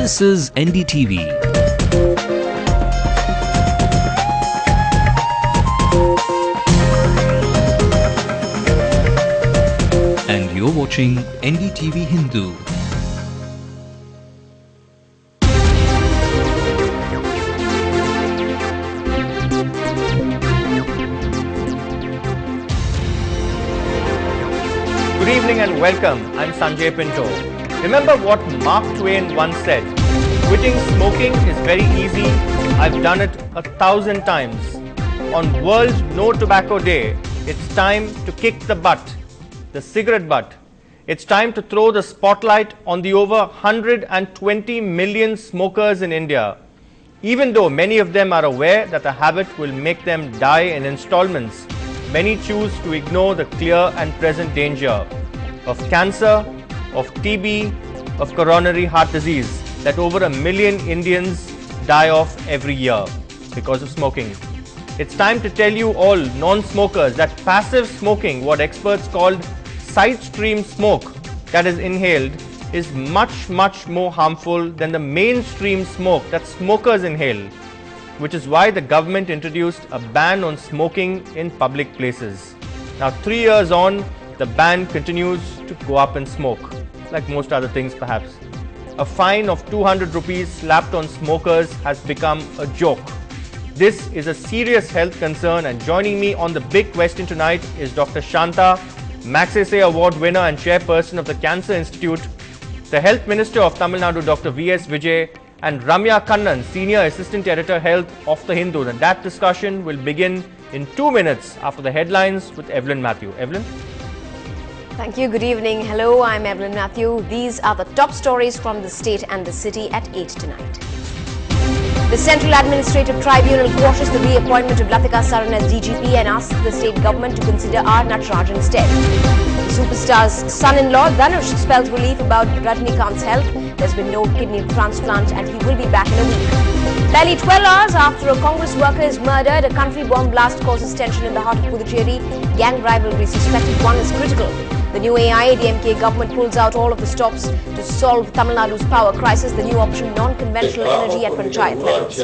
This is NDTV. And you're watching Ndtv-Hindu. Good evening and welcome. I'm Sanjay Pinto. Remember what Mark Twain once said, "Quitting smoking is very easy. I've done it 1,000 times." On World No Tobacco Day, it's time to kick the butt, the cigarette butt. It's time to throw the spotlight on the over 120 million smokers in India. Even though many of them are aware that the habit will make them die in installments, many choose to ignore the clear and present danger of cancer, of TB, of coronary heart disease that over 1 million Indians die of every year because of smoking. It's time to tell you all non-smokers that passive smoking, what experts called side stream smoke that is inhaled, is much more harmful than the mainstream smoke that smokers inhale, which is why the government introduced a ban on smoking in public places. Now 3 years on, the ban continues to go up in smoke, like most other things perhaps. A fine of 200 rupees slapped on smokers has become a joke. This is a serious health concern, and joining me on the big question tonight is Dr. Shanta, Magsaysay Award winner and chairperson of the Cancer Institute, the Health Minister of Tamil Nadu, Dr. V.S. Vijay, and Ramya Kannan, Senior Assistant Editor Health of the Hindu. And that discussion will begin in 2 minutes after the headlines with Evelyn Matthew. Evelyn? Thank you. Good evening. Hello, I'm Evelyn Matthew. These are the top stories from the state and the city at 8 tonight. The Central Administrative Tribunal quashes the reappointment of Latika Saran as DGP and asks the state government to consider R. Natarajan instead. The superstar's son-in-law, Dhanush, spells relief about Rajnikant's health. There's been no kidney transplant and he will be back in a week. Barely 12 hours after a Congress worker is murdered, a country bomb blast causes tension in the heart of Puducherry. Gang rivalry suspected one is critical. The new AIADMK government pulls out all of the stops to solve Tamil Nadu's power crisis. The new option, non-conventional energy at panchayat levels.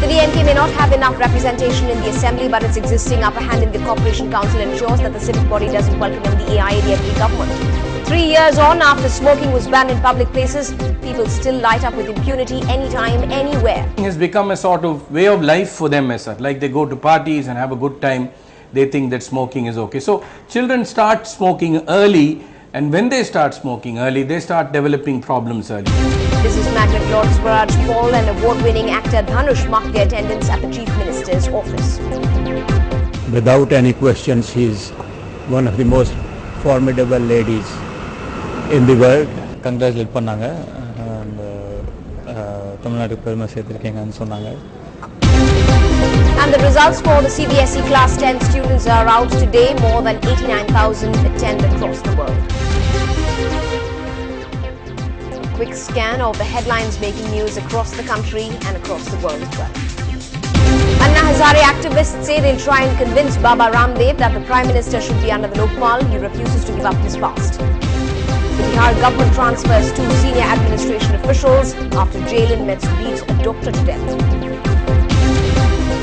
The DMK may not have enough representation in the assembly, but its existing upper hand in the Corporation Council ensures that the civic body doesn't welcome in the AIADMK government. 3 years on after smoking was banned in public places, people still light up with impunity anytime, anywhere. It has become a sort of way of life for them, like they go to parties and have a good time. They think that smoking is okay. So children start smoking early, and when they start smoking early, they start developing problems early. Business magnate Lord Swaraj Paul and award-winning actor Dhanush marked their attendance at the Chief Minister's office. Without any question, she is one of the most formidable ladies in the world. Congratulate பண்ணாங்க and தமிழ்நாட்டுக்கு பெருமை சேர்த்திருக்கீங்கன்னு சொன்னாங்க. And the results for the CBSE Class 10 students are out today. More than 89,000 attend across the world. A quick scan of the headlines making news across the country and across the world as well. Anna Hazare activists say they'll try and convince Baba Ramdev that the Prime Minister should be under the Lokpal. He refuses to give up his post. The Bihar government transfers 2 senior administration officials after jail inmates beat a doctor to death.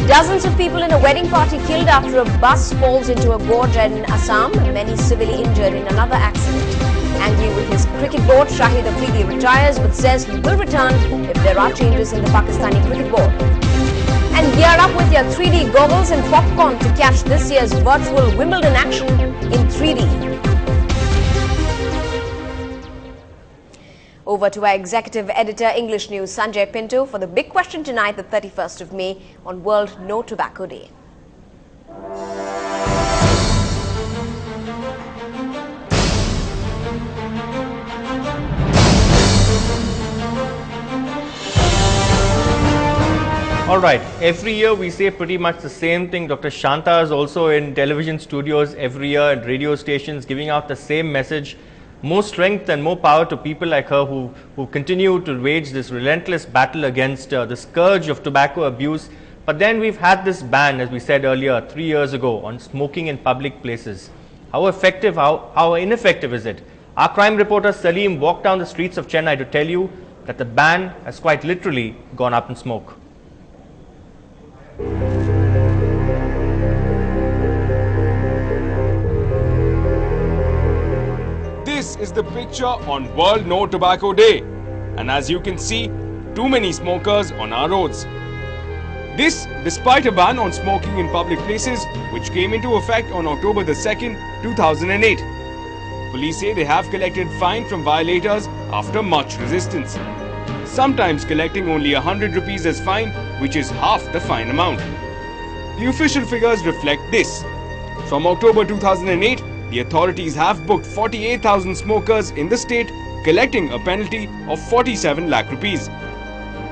Dozens of people in a wedding party killed after a bus falls into a gorge in Assam. Many severely injured in another accident. Angry with his cricket board, Shahid Afridi retires but says he will return if there are changes in the Pakistani cricket board. And gear up with your 3D goggles and popcorn to catch this year's virtual Wimbledon action in 3D. Over to our executive editor, English News, Sanjay Pinto, for the big question tonight, the 31st of May, on World No Tobacco Day. Alright, every year we say pretty much the same thing. Dr. Shanta is also in television studios every year and radio stations giving out the same message. More strength and more power to people like her who continue to wage this relentless battle against the scourge of tobacco abuse. But then we've had this ban, as we said earlier, 3 years ago, on smoking in public places. How effective, how ineffective is it? Our crime reporter Salim walked down the streets of Chennai to tell you that the ban has quite literally gone up in smoke. This is the picture on World No Tobacco Day, and as you can see, too many smokers on our roads. This despite a ban on smoking in public places which came into effect on October the 2nd, 2008. Police say they have collected fine from violators after much resistance, sometimes collecting only 100 rupees as fine, which is half the fine amount. The official figures reflect this. From October 2008, the authorities have booked 48,000 smokers in the state, collecting a penalty of 47 lakh rupees.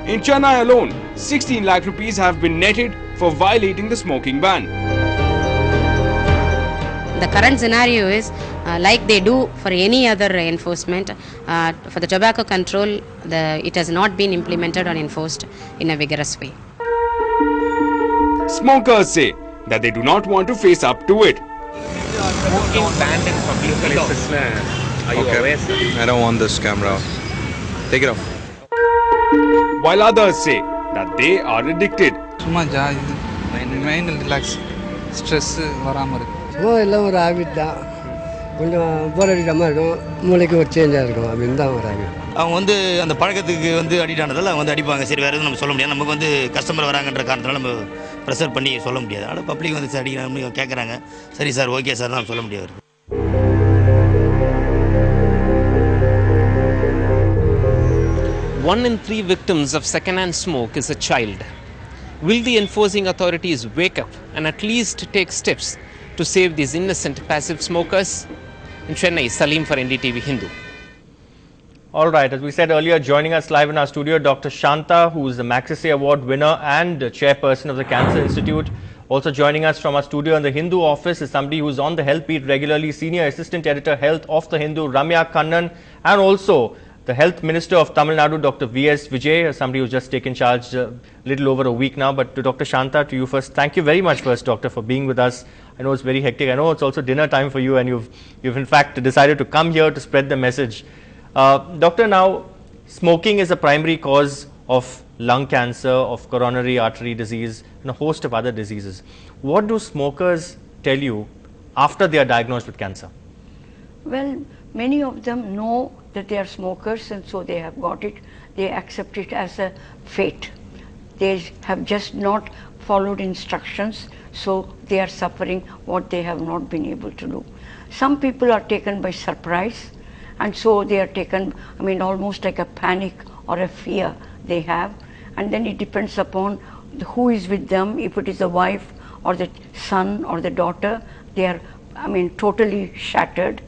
In Chennai alone, 16 lakh rupees have been netted for violating the smoking ban. The current scenario is like they do for any other enforcement. For the tobacco control, it has not been implemented or enforced in a vigorous way. Smokers say that they do not want to face up to it. Smoking banned in public places. Are you aware, sir? I don't want this camera. Take it off. While others say that they are addicted. Mind relax, stress வராம இருக்கு. எல்லாம் ஒரு habit தான். கொஞ்சம் போர் அடிக்கிற மாதிரி இருக்கும், மூளைக்கு ஒரு சேஞ்சாக இருக்கும், அப்படின்னு தான் ஒரு ஹாபிட். அவங்க வந்து அந்த பழக்கத்துக்கு வந்து அடிக்ட் ஆனதால் அவங்க வந்து அடிப்பாங்க. சரி, வேறு எதுவும் நம்ம சொல்ல முடியாது. நமக்கு வந்து கஸ்டமர் வராங்கன்ற காரணத்தினால நம்ம ப்ரெஷர் பண்ணி சொல்ல முடியாது. அதனால் பப்ளிக் வந்து சரி அடிக்கிறாங்க, கேட்குறாங்க. சரி சார், ஓகே சார், நம்ம சொல்ல முடியாது. One in 3 victims of second-hand smoke is a child. Will the enforcing authorities wake up and at least take steps to save these innocent passive smokers? In Chennai, Salim for NDTV-Hindu. All right, as we said earlier, joining us live in our studio, Dr. Shanta, who is the Magsaysay Award winner and chairperson of the Cancer Institute. Also joining us from our studio in the Hindu office is somebody who's on the health beat regularly, Senior Assistant Editor Health of the Hindu, Ramya Kannan, and also the Health Minister of Tamil Nadu, Dr. V.S. Vijay, somebody who's just taken charge a little over a week now. But to Dr. Shanta, to you first, thank you very much first, Doctor, for being with us. I know it's very hectic. I know it's also dinner time for you, and you've in fact decided to come here to spread the message. Doctor, now smoking is a primary cause of lung cancer, of coronary artery disease, and a host of other diseases. What do smokers tell you after they are diagnosed with cancer? Well, many of them know that they are smokers, and so they have got it. They accept it as a fate. They have just not followed instructions, so they are suffering what they have not been able to do. Some people are taken by surprise, and so they are taken, I mean, almost like a panic or a fear they have, and then it depends upon who is with them. If it is the wife or the son or the daughter, they are, I mean, totally shattered.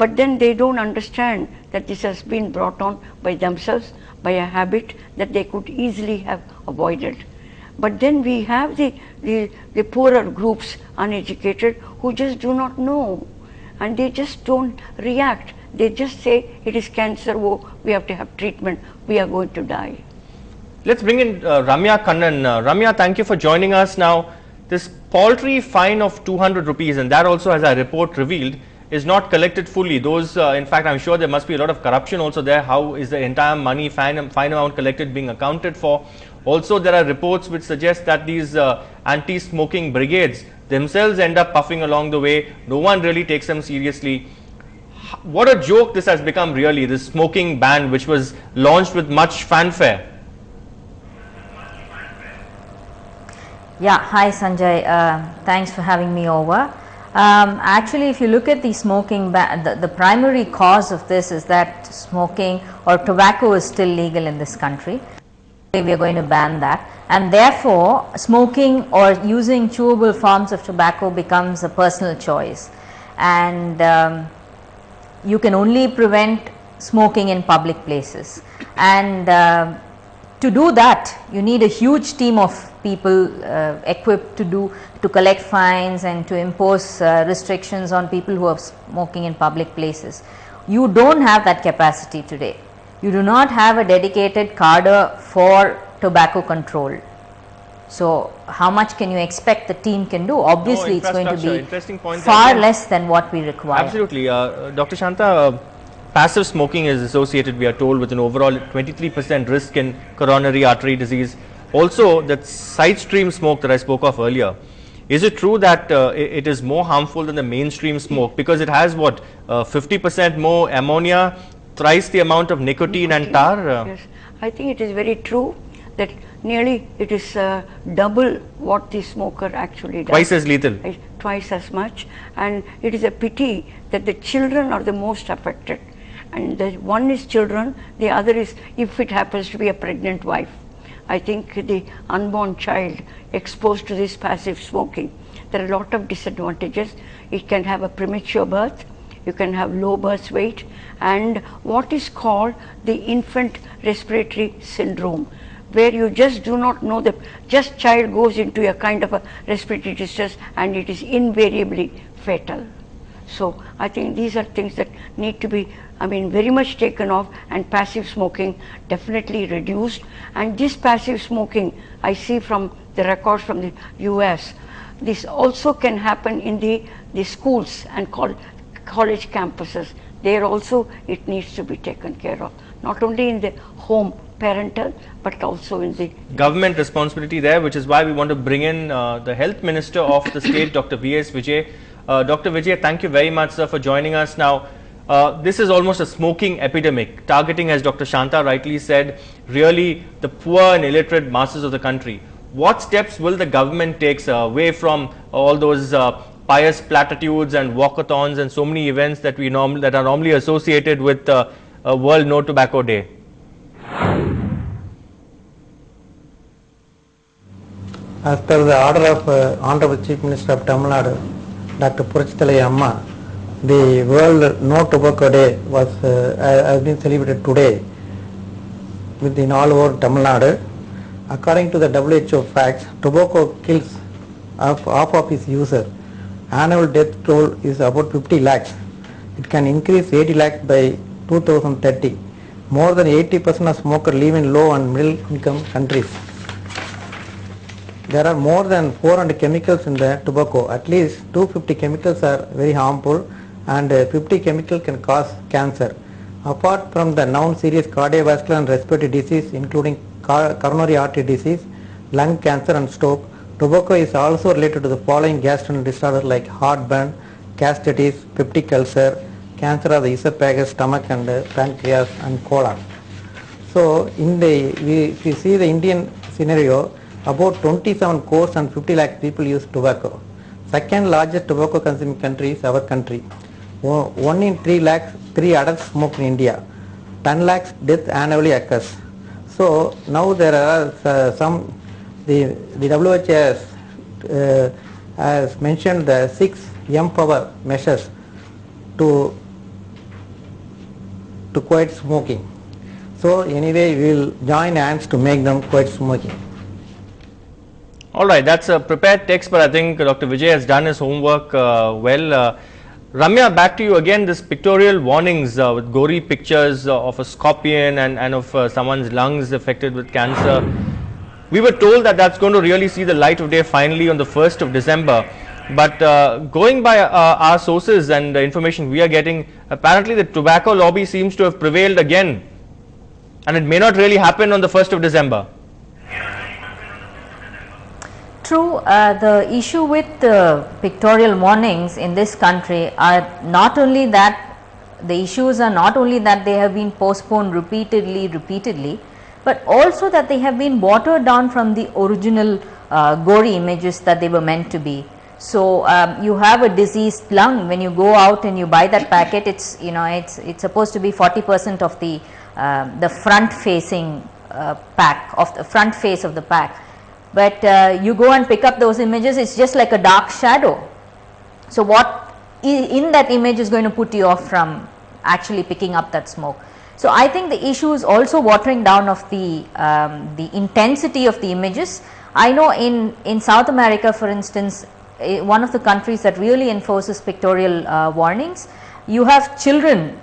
But then they don't understand that this has been brought on by themselves, by a habit that they could easily have avoided. But then we have the poorer groups, uneducated, who just do not know, and they just don't react. They just say it is cancer, oh, we have to have treatment, we are going to die. Let's bring in Ramya Kannan. Ramya, thank you for joining us. Now, this paltry fine of 200 rupees, and that also, as our report revealed, is not collected fully. Those, in fact, I'm sure there must be a lot of corruption also there. How is the entire money, fine amount collected being accounted for? Also, there are reports which suggest that these anti-smoking brigades themselves end up puffing along the way. No one really takes them seriously. What a joke this has become, really, this smoking ban, which was launched with much fanfare. Yeah, hi Sanjay, thanks for having me over. Actually, if you look at the smoking ban, the primary cause of this is that smoking or tobacco is still legal in this country. We are going to ban that, and therefore smoking or using chewable forms of tobacco becomes a personal choice, and you can only prevent smoking in public places. And to do that, you need a huge team of people equipped to collect fines and to impose restrictions on people who are smoking in public places. You don't have that capacity today. You do not have a dedicated cadre for tobacco control. So how much can you expect the team can do? Obviously, it's going to be interesting point far less than what we require. Absolutely. Dr. Shanta, passive smoking is associated, we are told, with an overall 23% risk in coronary artery disease. Also, that side stream smoke that I spoke of earlier, is it true that it is more harmful than the mainstream smoke because it has what, 50% more ammonia, thrice the amount of nicotine and tar? Yes, I think it is very true that nearly it is double what the smoker actually does. Twice as lethal. Twice as much, and it is a pity that the children are the most affected. And the one is children, the other is if it happens to be a pregnant wife. I think the unborn child exposed to this passive smoking, there are a lot of disadvantages. It can have a premature birth, you can have low birth weight, and what is called the infant respiratory syndrome, where you just do not know that just child goes into a kind of a respiratory distress and it is invariably fatal. So I think these are things that need to be, very much taken off, and passive smoking definitely reduced. And this passive smoking, I see from the records from the US, this also can happen in the schools and college campuses. There also it needs to be taken care of, not only in the home parental but also in the government responsibility there, which is why we want to bring in the health minister of the state, Dr. V.S. Vijay. Dr. Vijay, thank you very much, sir, for joining us. Now, this is almost a smoking epidemic, targeting, as Dr. Shanta rightly said, really the poor and illiterate masses of the country. What steps will the government take away from all those pious platitudes and walkathons and so many events that that are normally associated with World No Tobacco Day? As per the order of Honorable Chief Minister of Tamil Nadu, Dr. Purachithalai Amma, the World No Tobacco Day has been celebrated today within all over Tamil Nadu. According to the WHO facts, tobacco kills half of its users. Annual death toll is about 50 lakhs. It can increase 80 lakhs by 2030. More than 80% of smokers live in low and middle income countries. There are more than 400 chemicals in the tobacco. At least 250 chemicals are very harmful and 50 chemicals can cause cancer. Apart from the known serious cardiovascular and respiratory disease including coronary artery disease, lung cancer and stroke, tobacco is also related to the following gastrointestinal disorders like heartburn, gastritis, peptic ulcer, cancer of the esophagus, stomach and pancreas and colon. So if you see the Indian scenario, about 27 crores and 50 lakh people use tobacco. Second largest tobacco consuming country is our country. 1 in 3 adults smoke in India. 10 lakhs death annually occurs. So now there are the WHO has mentioned the 6 M-power measures to quit smoking. So anyway, we will join hands to make them quit smoking. All right, that's a prepared text, but I think Dr. Vijay has done his homework well. Ramya, back to you again. This pictorial warnings with gory pictures of a scorpion and of someone's lungs affected with cancer. We were told that that's going to really see the light of day finally on the 1st of December. But going by our sources and the information we are getting, apparently the tobacco lobby seems to have prevailed again. And it may not really happen on the 1st of December. True, the issue with pictorial warnings in this country are not only that, the issues are not only that they have been postponed repeatedly, but also that they have been watered down from the original gory images that they were meant to be. So you have a diseased lung when you go out and you buy that packet. It's it's supposed to be 40% of the front facing pack of the front face of the pack. But you go and pick up those images, it's just like a dark shadow. So what in that image is going to put you off from actually picking up that smoke? So I think the issue is also watering down of the intensity of the images. I know in South America, for instance, one of the countries that really enforces pictorial warnings, you have children,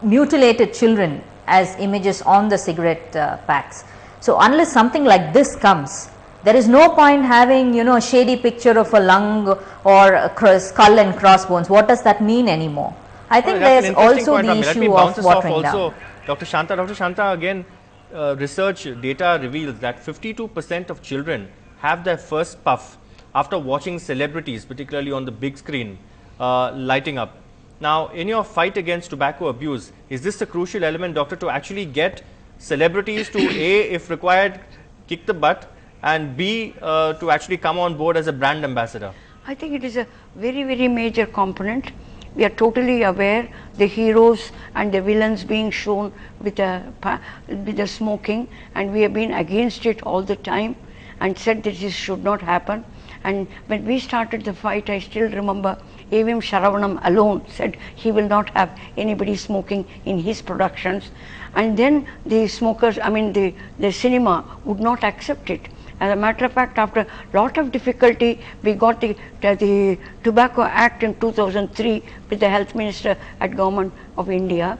mutilated children as images on the cigarette packs. So unless something like this comes, There is no point having, a shady picture of a lung or a skull and crossbones. What does that mean anymore? I think there's also the issue of watering down. Dr. Shanta, again, research data reveals that 52% of children have their first puff after watching celebrities, particularly on the big screen, lighting up. Now, in your fight against tobacco abuse, is this a crucial element, doctor, to actually get celebrities to A, if required, kick the butt, and B, to actually come on board as a brand ambassador? I think it is a very, very major component. We are totally aware the heroes and the villains being shown with the smoking, and we have been against it all the time and said that this should not happen. And when we started the fight, I still remember A.V.M. Saravanan alone said he will not have anybody smoking in his productions. And then the smokers, the cinema would not accept it. As a matter of fact, after a lot of difficulty, we got the Tobacco Act in 2003 with the Health Minister at Government of India.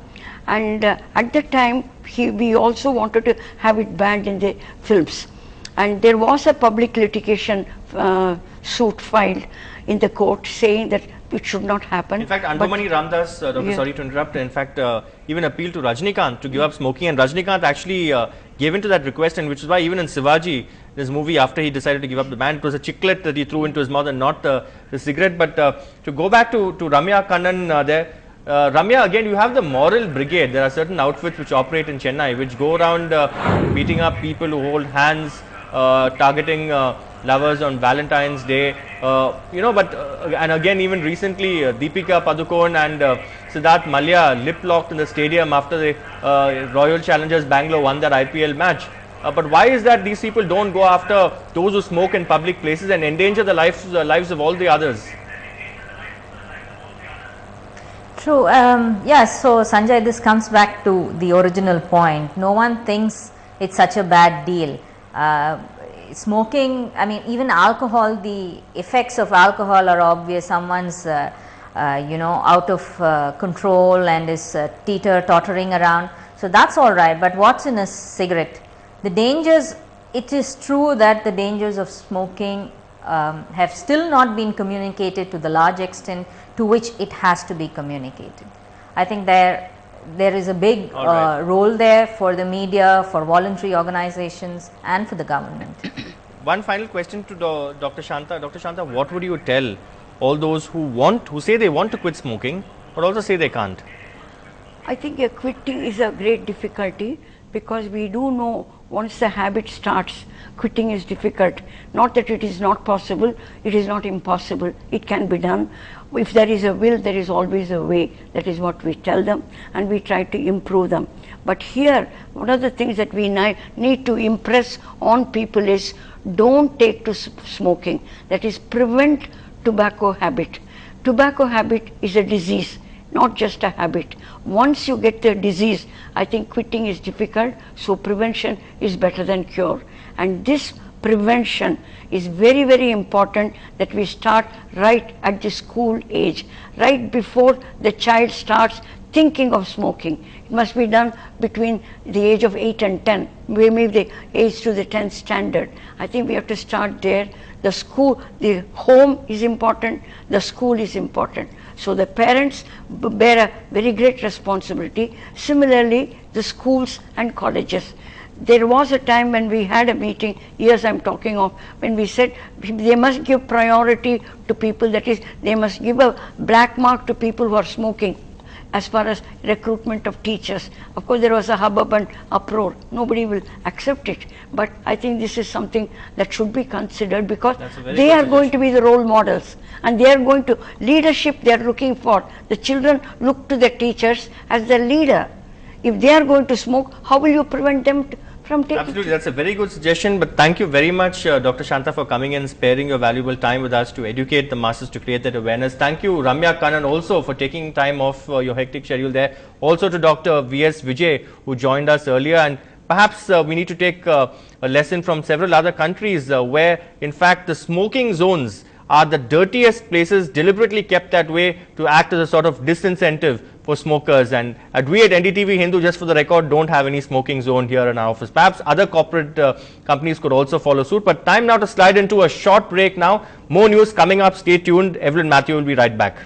And at that time, we also wanted to have it banned in the films. And there was a public litigation suit filed in the court saying that it should not happen. In fact, Anbumani Ramdas, Doctor, sorry to interrupt, in fact, even appealed to Rajnikant to give up smoking, and Rajnikant actually gave into that request, and which is why even in Shivaji, this movie, after he decided to give up the ban, it was a chiclet that he threw into his mouth and not the cigarette. But to go back to Ramya Kannan there, Ramya, again, you have the moral brigade. There are certain outfits which operate in Chennai, which go around beating up people who hold hands, targeting lovers on Valentine's Day, and again, even recently, Deepika Padukone and Siddharth Malya lip-locked in the stadium after the Royal Challengers Bangalore won their IPL match. But why is that these people don't go after those who smoke in public places and endanger the lives of all the others? True. Yes, so Sanjay, this comes back to the original point. No one thinks it's such a bad deal. Smoking, even alcohol, the effects of alcohol are obvious. Someone's out of control and is tottering around, so that's all right. But what's in a cigarette? The dangers, it is true that the dangers of smoking have still not been communicated to the large extent to which it has to be communicated. I think there is a big role there for the media, for voluntary organizations, and for the government. One final question to Dr. Shanta. Dr. Shanta, what would you tell all those who say they want to quit smoking, but also say they can't? I think quitting is a great difficulty, because we do know once the habit starts, quitting is difficult. Not that it is not possible, it is not impossible, it can be done. If there is a will, there is always a way. That is what we tell them, and we try to improve them. But here, one of the things that we need to impress on people is, don't take to smoking. That is, prevent tobacco habit. Tobacco habit is a disease, not just a habit. Once you get the disease, I think quitting is difficult, so prevention is better than cure. And this prevention is very, very important, that we start right at the school age, right before the child starts thinking of smoking. It must be done between the age of 8 and 10, maybe the age to the 10th standard. I think we have to start there. The school, the home is important, the school is important. So the parents bear a very great responsibility. Similarly, the schools and colleges. There was a time when we had a meeting, years I'm talking of, when we said they must give priority to people, that is, they must give a black mark to people who are smoking. As far as recruitment of teachers, of course there was a hubbub and uproar, nobody will accept it, but I think this is something that should be considered, because they are going to be the role models, and they are going to, leadership they are looking for. The children look to the teachers as the leader. If they are going to smoke, how will you prevent them from taking? Absolutely, that's a very good suggestion, but thank you very much, Dr. Shanta, for coming and sparing your valuable time with us to educate the masses, to create that awareness. Thank you, Ramya Kannan, also for taking time off your hectic schedule there. Also to Dr. V.S. Vijay, who joined us earlier, and perhaps we need to take a lesson from several other countries where, in fact, the smoking zones are the dirtiest places, deliberately kept that way to act as a sort of disincentive for smokers. And we at Ndtv-Hindu, just for the record, don't have any smoking zone here in our office. Perhaps other corporate companies could also follow suit. But time now to slide into a short break now. More news coming up. Stay tuned. Evelyn Matthew will be right back.